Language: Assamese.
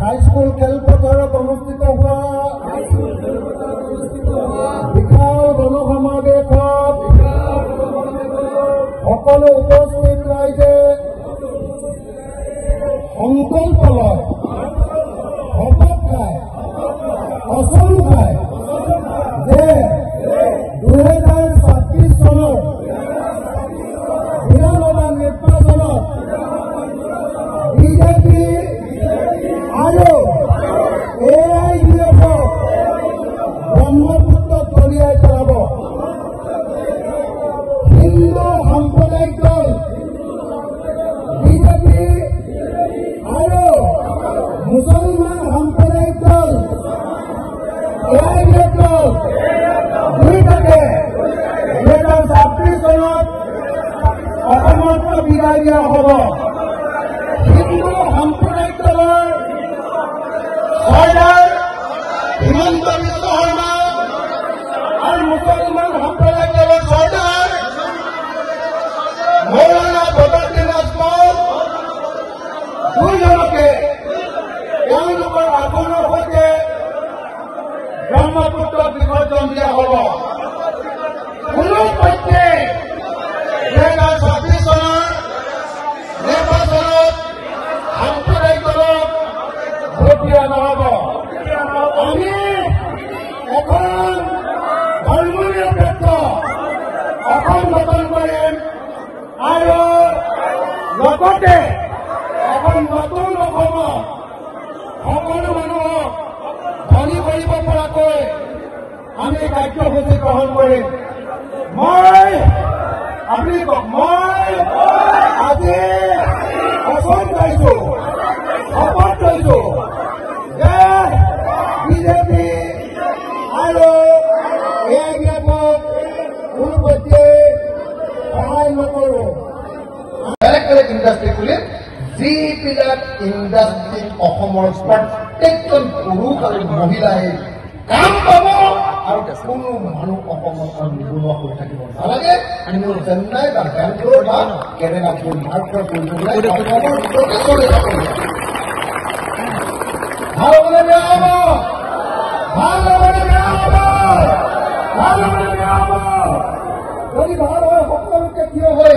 হাইস্কুল খেলপথাৰত অনুষ্ঠিত হোৱা বিশাল গণসমাৱেশত সকলো উপস্থিত ৰাইজে সংকল্প লয়, শপত খায়, কচম খায় যে 2026 চনৰ বিধানসভা নিৰ্বাচনত বিজেপি আৰু AIUDF ব্ৰহ্মপুত্ৰত দলিয়াই পেলাব। হিন্দু সাম্প্ৰদায়িক দল বিজেপি আৰু মুছলমান সাম্প্ৰদায়িক দল AIUDF দল দুয়োটাকে 2026 চনত অসমত বিদায় দিয়া হ'ব। হিন্দু সাম্প্ৰদায়িক দলৰ চৰ্দাৰ হিমন্ত বিশ্ব শৰ্মা আৰু মুছলমান সাম্প্ৰদায়িক দলৰ চৰ্দাৰ মৌলানা বদৰুদ্দিন আজমল দুয়োজনকে তেওঁলোকৰ আসনৰ সৈতে ব্ৰহ্মপুত্ৰত বিসৰ্জন দিয়া হ'ব। কোনো পক্ষে 2026 চনৰ নিৰ্বাচনত সাম্প্ৰদায়িক দলক ভোট দিয়া নহ'ব। আমি এখন ধৰ্মনিৰপেক্ষ অসম গঠন কৰিম আৰু লগতে এখন নতুন অসমত সকলো মানুহক ধনী কৰিব পৰাকৈ আমি কাৰ্যসূচী গ্ৰহণ কৰিম। আপুনি কওক, মই আজি কচম খাইছো, শপত লৈছো যে বিজেপি আৰু AIUDFক কোনো পক্ষে সহায় নকৰো। বেলেগ বেলেগ ইণ্ডাষ্ট্ৰী খুলিম, যিবিলাক ইণ্ডাষ্ট্ৰীত অসমৰ প্ৰত্যেকজন পুৰুষ আৰু মহিলাই কাম পাব আৰু কোনো মানুহ অসমত নিবনুৱা হৈ থাকিব নালাগে। আমি চেন্নাই বা বেংগলোৰ বা কেৰেলা গৈ ভাৰতৰ ভাল হ'বনে বেয়া হ'ব? ভাল হ'বনে বেয়া হ'ব? ভাল হ'বনে বেয়া হ'ব? যদি ভাল হয় সকলোকে থিয় হৈ